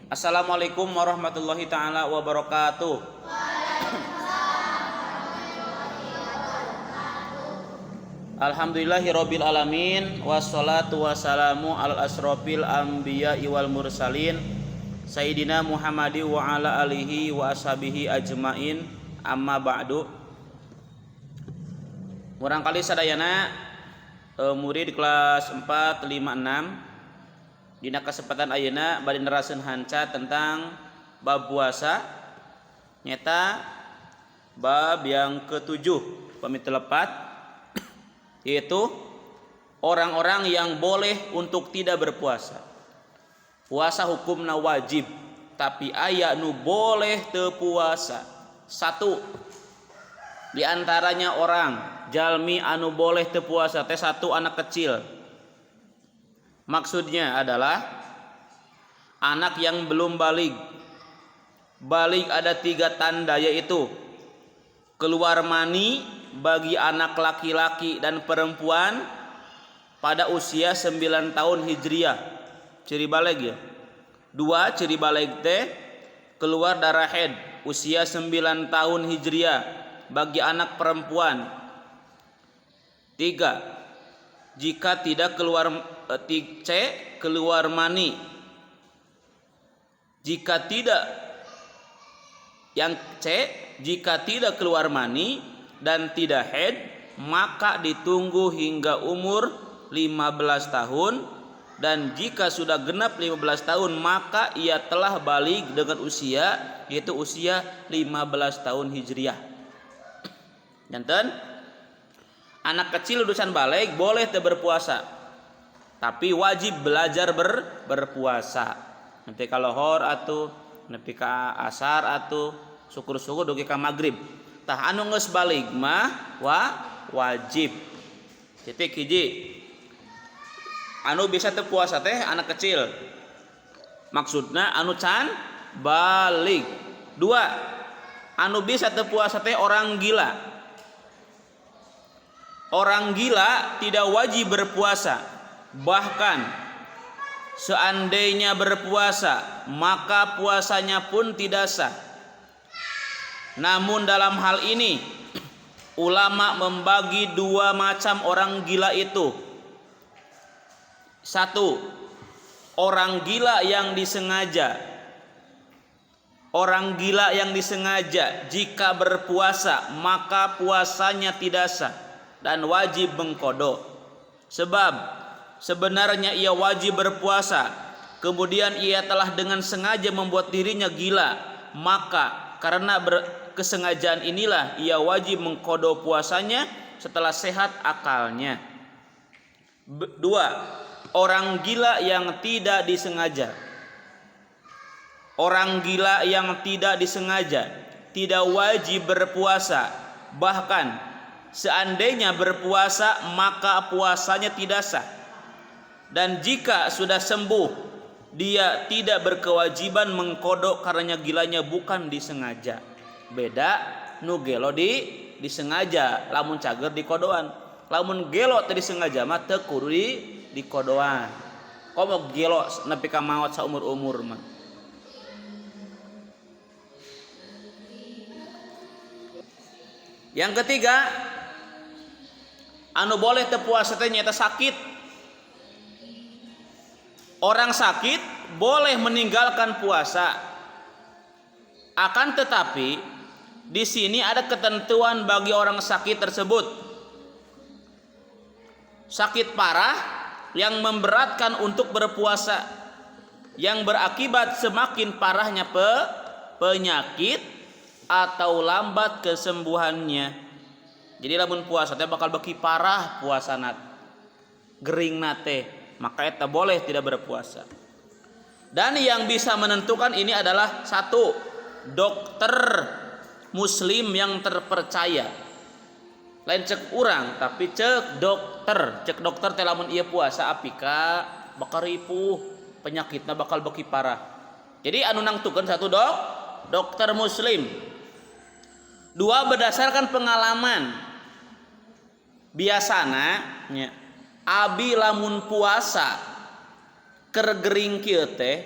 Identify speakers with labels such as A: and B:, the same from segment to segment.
A: Assalamualaikum warahmatullahi taala wabarakatuh. Alhamdulillahirabbil alamin wassalatu wassalamu alal asrofil anbiya'i wal mursalin sayyidina Muhammadi wa ala alihi wa ashabihi ajmain, amma ba'du. Murangkali sadayana murid kelas 4, 5, 6 dina kesempatan ayeuna bade neraseun hanca tentang bab puasa, nyata bab yang ke-7 pamit lepat, yaitu orang-orang yang boleh untuk tidak berpuasa. Puasa hukumna wajib, tapi aya nu boleh teu puasa. Satu di antaranya orang jalmi anu boleh teu puasa teh satu anak kecil. Maksudnya adalah anak yang belum balig. Balig ada 3 tanda, yaitu keluar mani bagi anak laki-laki dan perempuan pada usia 9 tahun hijriah. Ciri balig ya. 2, ciri balig teh keluar darah haid usia 9 tahun hijriah bagi anak perempuan. 3, jika tidak keluar keluar mani. Jika tidak jika tidak keluar mani dan tidak haid, maka ditunggu hingga umur 15 tahun, dan jika sudah genap 15 tahun maka ia telah baligh dengan usia, yaitu usia 15 tahun hijriah. Janten anak kecil lulusan baligh boleh teu berpuasa, tapi wajib belajar berpuasa. Nepi ka lohor atuh, nepi ka asar atuh, syukur-syukur dugi ka magrib. Tah anu geus baligh mah wajib. Titik hiji. Anu bisa teu puasa teh anak kecil. Maksudna anu can baligh. 2, anu bisa teu puasa teh orang gila. Orang gila tidak wajib berpuasa, bahkan seandainya berpuasa maka puasanya pun tidak sah. Namun dalam hal ini ulama membagi 2 macam orang gila itu. 1, orang gila yang disengaja. Orang gila yang disengaja jika berpuasa maka puasanya tidak sah dan wajib mengqadha. Sebab sebenarnya ia wajib berpuasa, kemudian ia telah dengan sengaja membuat dirinya gila, maka karena kesengajaan inilah ia wajib mengqadha puasanya setelah sehat akalnya. 2, orang gila yang tidak disengaja. Orang gila yang tidak disengaja tidak wajib berpuasa, bahkan seandainya berpuasa maka puasanya tidak sah. Dan jika sudah sembuh, dia tidak berkewajiban mengqadha karena gilanya bukan disengaja. Beda nu gelo disengaja, lamun cager diqadhoan. Lamun gelo teu disengaja mah teu kudu diqadhoan. Komo gelo nepi ka maot saumur-umur mah. Yang ketiga, anu boleh teu puasa teh nyaeta sakit. Orang sakit boleh meninggalkan puasa. Akan tetapi di sini ada ketentuan bagi orang sakit tersebut. Sakit parah yang memberatkan untuk berpuasa, yang berakibat semakin parahnya penyakit atau lambat kesembuhannya. Jadi lamun puasa teh bakal beki parah puasana, gering nate, maka eta boleh tidak berpuasa. Dan yang bisa menentukan ini adalah 1, dokter muslim yang terpercaya. Lain cek urang, tapi cek dokter teh lamun ieu puasa apika bakal ripuh, penyakitna bakal beki parah. Jadi anu nangtukeun 1 dokter muslim. 2, berdasarkan pengalaman. Biasana abi lamun puasa keur gering kieu teh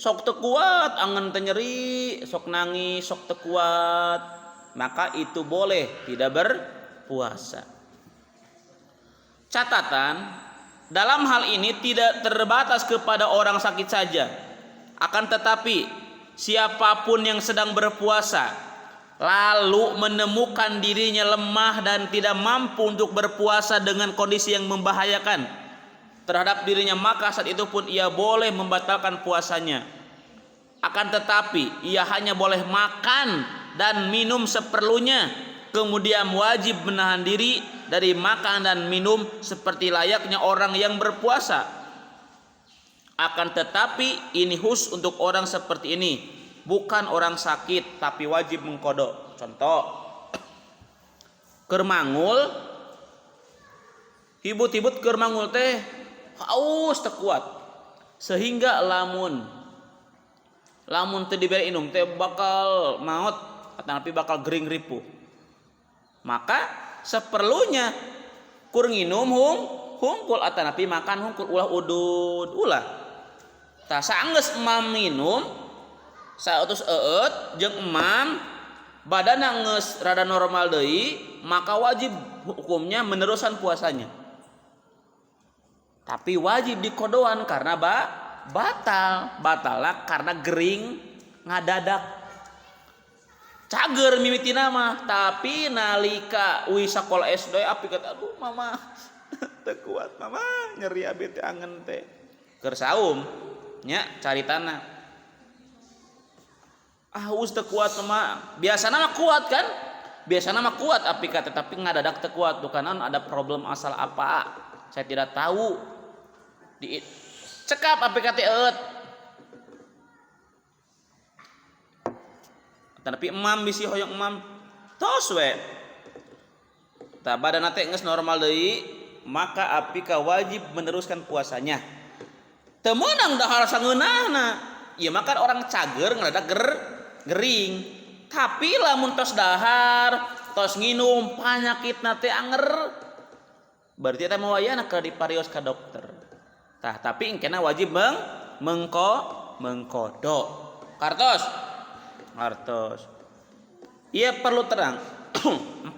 A: sok teu kuat, angen teu nyeri, sok nangis, sok teu kuat, maka itu boleh tidak berpuasa. Catatan, dalam hal ini tidak terbatas kepada orang sakit saja. Akan tetapi siapapun yang sedang berpuasa lalu menemukan dirinya lemah dan tidak mampu untuk berpuasa dengan kondisi yang membahayakan terhadap dirinya, maka saat itu pun ia boleh membatalkan puasanya. Akan tetapi ia hanya boleh makan dan minum seperlunya, kemudian wajib menahan diri dari makan dan minum seperti layaknya orang yang berpuasa. Akan tetapi ini khusus untuk orang seperti ini, bukan orang sakit tapi wajib mengkodok. Contoh, keur mangul, hibut-hibut keur mangul teh haus teu kuat, sehingga lamun teu diberi minum teh bakal maot atanapi bakal gering ripuh. Maka seperlunya kur nginum hungkul atanapi makan hungkul ulah udud ulah. Tah saenggeus emam minum sautus eut jeung emam badanna geus rada normal deui, maka wajib hukumnya meneruskan puasanya. Tapi wajib dikodoan karena batallah karena gering ngadadak. Cager mimitina mah, tapi nalika uwi sakola SD api kata aduh mama teu kuat mama nyeri abi teh angen teh. Keur saum nya caritana. Us teu kuat mah, biasana mah kuat kan? Biasana mah kuat api kata tapi ngadadak teu kuat, bukanan ada problem asal apa? Saya tidak tahu. Cekap api kata eut. Tapi emam bisi hoyong emam tos we. Tah badanna teh geus normal deui, maka api ka wajib meneruskan puasanya. Teu meunang dahar sangeunahna. Ieu mah kan orang cager ngadadak gering. Tapi lamun tos dahar, tos nginum panyakitna teh anger, berarti eta mah wayahna keur diparios ka dokter. Tah tapi engkena wajib mengkodok. Kartos. Ia perlu terang. 4.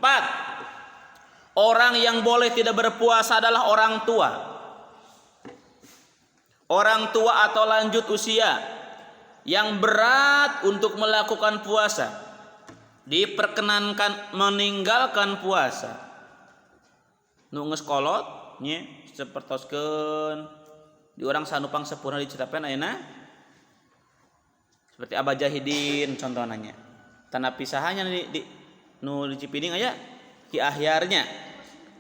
A: Orang yang boleh tidak berpuasa adalah orang tua. Orang tua atau lanjut usia yang berat untuk melakukan puasa diperkenankan meninggalkan puasa. Nu geus kolot nya sapertoskeun di orang sanupang sepurna di Citapen ayeuna seperti Abah Jahidin contohnya nya. Tanah pisahannya di nu di Cipiding aya Ki Ahyarnya.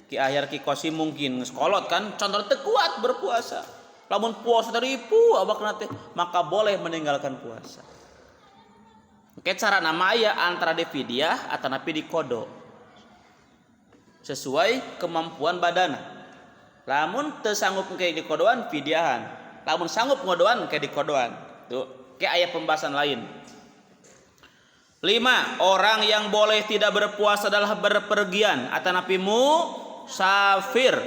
A: Ki Ahyar Ki Kosim mungkin geus kolot kan contoh teu kuat berpuasa. Lamun puasa ripu abakna teh maka boleh meninggalkan puasa. Oke, cara nama aya antara difidyah atanapi dikodo. Sesuai kemampuan badana. Lamun teu sanggup engke dikodoan fidyahan, lamun sanggup ngodoan engke dikodoan. Tuh, ke aya pembahasan lain. 5. Orang yang boleh tidak berpuasa adalah berpergian atanapi musafir.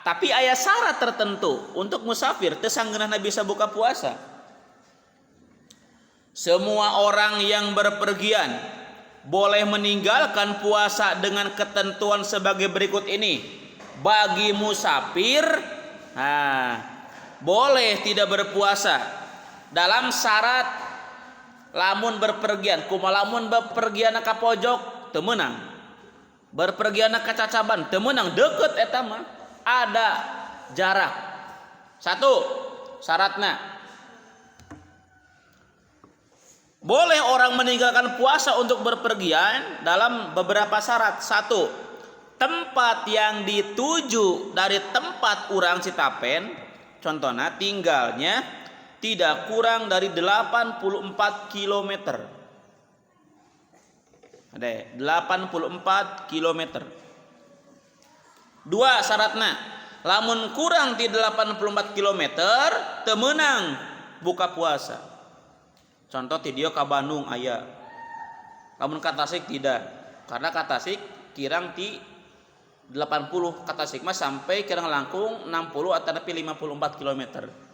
A: Tapi aya syarat tertentu untuk musafir teu sanggeunahna bisa buka puasa. Semua orang yang berpergian boleh meninggalkan puasa dengan ketentuan sebagai berikut ini. Bagi musafir, boleh tidak berpuasa dalam syarat lamun berpergian. Kumaha lamun berpergian ka pojok teu meunang. Berpergian ka Cacaban teu meunang, deukeut eta mah. Ada jarak. 1. Syaratna boleh orang meninggalkan puasa untuk berpergian dalam beberapa syarat. 1. Tempat yang dituju dari tempat urang Citapen, contohnya tinggalnya tidak kurang dari 84 km. Ada 84 km. 2. Syaratna lamun kurang di 84 km teu meunang buka puasa. Contoh ti dieu ka Bandung aya. Lamun ka Tasik tidak. Karena ka Tasik kirang ti 80 ka Tasik mah sampai kirang langkung 60 atau 54 km.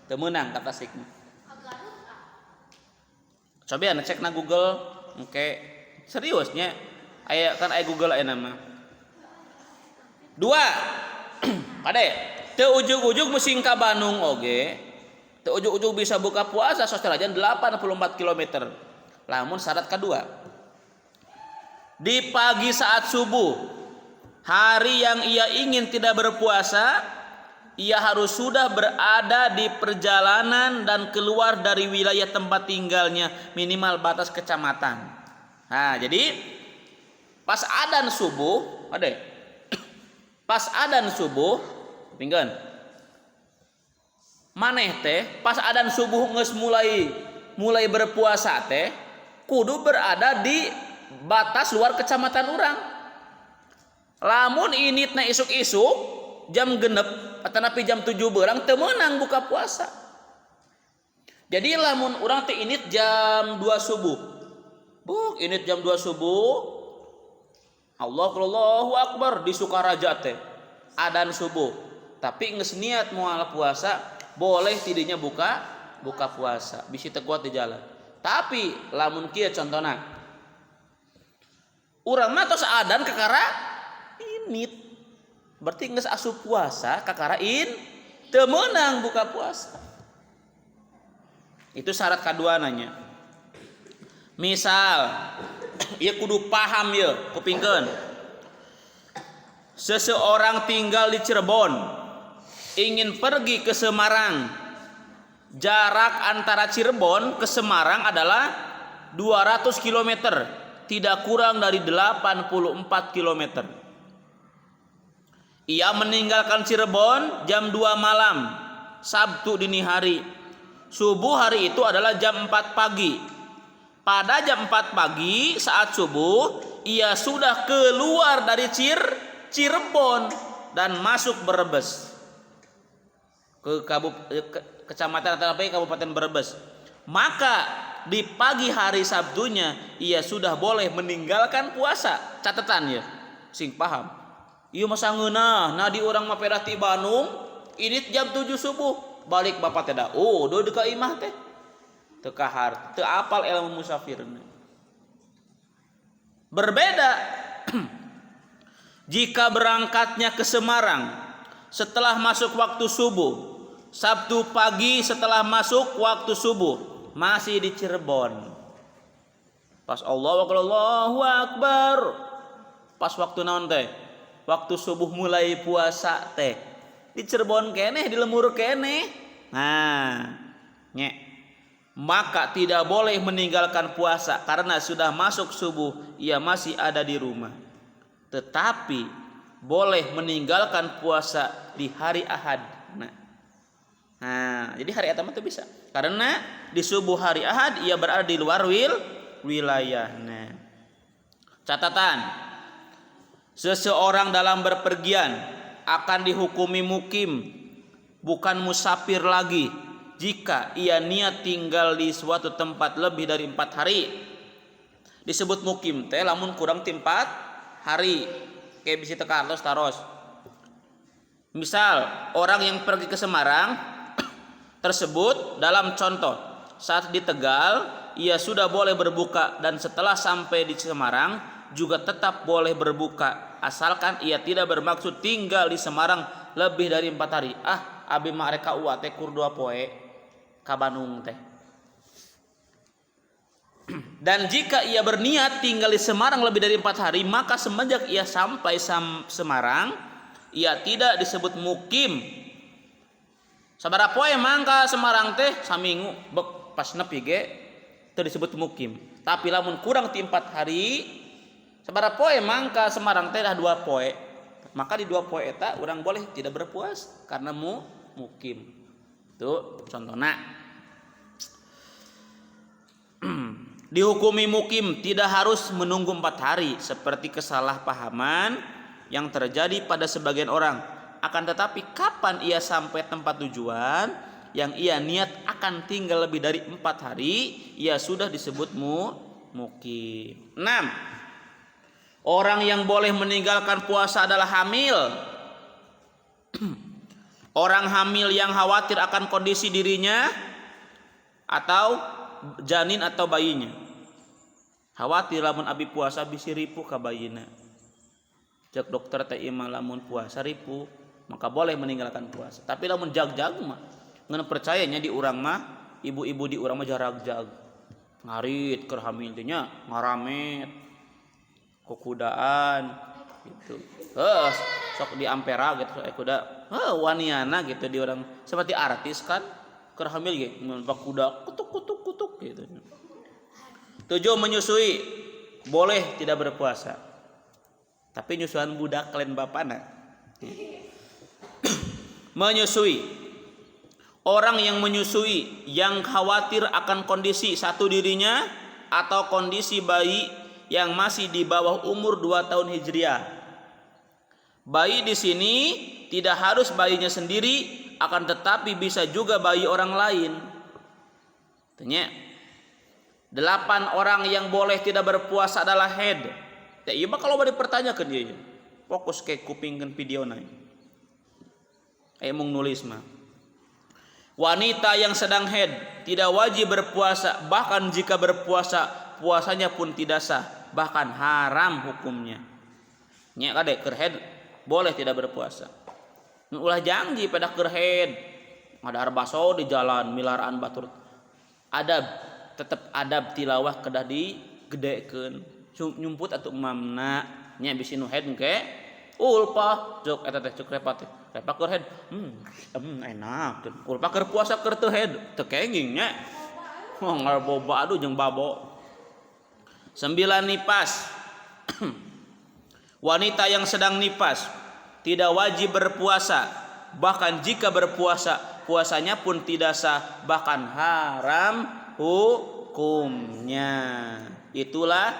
A: Teu meunang kata sikna. Coba anu cek na Google, engke seriusnya. Aya kan aya Google aya nama. 2. Kade, teu ujug-ujug musim ka Bandung oge. Teu ujug-ujug bisa buka puasa sosterajan 84 km. Lamun syarat kedua. Di pagi saat subuh, hari yang ia ingin tidak berpuasa, ia harus sudah berada di perjalanan dan keluar dari wilayah tempat tinggalnya minimal batas kecamatan. Nah, jadi pas adzan subuh, pas adzan subuh, pinggan. Maneh teh pas adzan subuh geus mulai berpuasa teh kudu berada di batas luar kecamatan urang. Lamun initna isuk-isuk jam genep atau napi jam 7 beurang teu meunang buka puasa. Jadi lamun urang teh init jam 2 subuh. Buk init jam 2 subuh. Allahu Akbar di Sukaraja teh adzan subuh. Tapi geus niat moal puasa, boleh tidinya buka puasa. Bisi teu kuat di jalan. Tapi lamun kieu contona. Urang mah tos adzan kakara init. Berarti geus asup puasa kakara teu meunang buka puasa. Itu syarat kedua nanya. Misal ieu kudu paham ye, kupingkeun. Seseorang tinggal di Cirebon, ingin pergi ke Semarang. Jarak antara Cirebon ke Semarang adalah 200 km, tidak kurang dari 84 km. Ia meninggalkan Cirebon jam 2 malam, Sabtu dini hari. Subuh hari itu adalah jam 4 pagi. Pada jam 4 pagi saat subuh, ia sudah keluar dari Cirebon dan masuk Brebes. Ke kecamatan atau apa Kabupaten Brebes. Maka di pagi hari Sabtunya ia sudah boleh meninggalkan puasa. Catatan ya, sing paham. Ieu masa ngeunah, nah di urang mah pedah ti Bandung, init jam 7 subuh, balik bapak teh da. Oh, deui ka imah teh. Teu kahar, teu apal ilmu musafirna. Berbeda jika berangkatnya ke Semarang setelah masuk waktu subuh. Sabtu pagi setelah masuk waktu subuh, masih di Cirebon. Pas Allahu Akbar. Pas waktu naon teh? Waktu subuh mulai puasa teh di Cirebon keneh, di Lemur keneh. Nah, maka tidak boleh meninggalkan puasa karena sudah masuk subuh ia masih ada di rumah. Tetapi boleh meninggalkan puasa di hari Ahad. Nah, jadi hari eta mah teu bisa karena di subuh hari Ahad ia berada di luar wilayah. Nah, catatan. Seseorang dalam berpergian akan dihukumi mukim, bukan musafir lagi, jika ia niat tinggal di suatu tempat lebih dari 4 hari. Disebut mukim teh lamun kurang 4 hari. Kayak bisa tekartos taros. Misal orang yang pergi ke Semarang tersebut dalam contoh saat di Tegal ia sudah boleh berbuka dan setelah sampai di Semarang juga tetap boleh berbuka asalkan ia tidak bermaksud tinggal di Semarang lebih dari 4 hari. Abi mah rek ka teh kur 2 poe ka Bandung teh. Dan jika ia berniat tinggal di Semarang lebih dari 4 hari, maka semenjak ia sampai Semarang, ia tidak disebut mukim. Sabaraha poe mangka Semarang teh saminggu bek pas nepi ge teu disebut mukim. Tapi lamun kurang ti 4 hari, sabaraha poe mangka Semarang teh dah 2 poe. Maka di 2 poe eta urang boleh tidak berpuasa karena mukim. Itu contohna. Dihukumi mukim tidak harus menunggu 4 hari seperti kesalahpahaman yang terjadi pada sebagian orang. Akan tetapi kapan ia sampai tempat tujuan yang ia niat akan tinggal lebih dari 4 hari, ia sudah disebut mukim. 6. Orang yang boleh meninggalkan puasa adalah hamil. Orang hamil yang khawatir akan kondisi dirinya atau janin atau bayinya. Khawatir lamun abi puasa bisi ripuh ka bayina. Cek dokter teh imah lamun puasa ripuh, maka boleh meninggalkan puasa. Tapi lamun jag-jag mah ngan percayanya di urang mah, ibu-ibu di urang mah jarag-jag. Ngarit keur hamil teh nya ngaramet. Kukudaan gitu. Sok di ampera gitu kuda. Waniana gitu di orang seperti artis kan keur hamil ge numpak kuda kutuk gitu. 7 menyusui boleh tidak berpuasa. Tapi nyusuan budak lain bapana. Menyusui. Orang yang menyusui yang khawatir akan kondisi satu dirinya atau kondisi bayi yang masih di bawah umur 2 tahun Hijriah. Bayi di sini tidak harus bayinya sendiri, akan tetapi bisa juga bayi orang lain. Tanya, 8 orang yang boleh tidak berpuasa adalah head. Ya iya mah kalau boleh dipertanyakan dia. Fokus ke kupingkeun video na. Mung nulis mah. Wanita yang sedang head tidak wajib berpuasa, bahkan jika berpuasa puasanya pun tidak sah, bahkan haram hukumnya. Nya kade keur head boleh tidak berpuasa. Ulah janji pada keur head. Ada arbaso di jalan milaraan batur. Adab, tetap adab tilawah kedah digedekeun. Nyumput atuh mamna nya bisi nu head engke ulpa cuk eta teh cuk repat teh. Repat keur head. Enak. Ulpa keur puasa keur teu head, teu kenging nya. Ngar boba aduh jeung babo. 9 nipas. Wanita yang sedang nipas tidak wajib berpuasa, bahkan jika berpuasa puasanya pun tidak sah, bahkan haram hukumnya. Itulah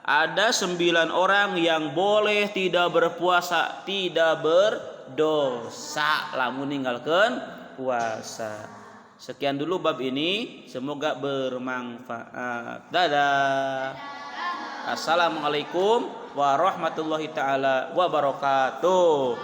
A: ada 9 orang yang boleh tidak berpuasa, tidak berdosa lamun ninggalkeun puasa. Sekian dulu bab ini, semoga bermanfaat. Dadah. Assalamualaikum warahmatullahi taala wabarakatuh.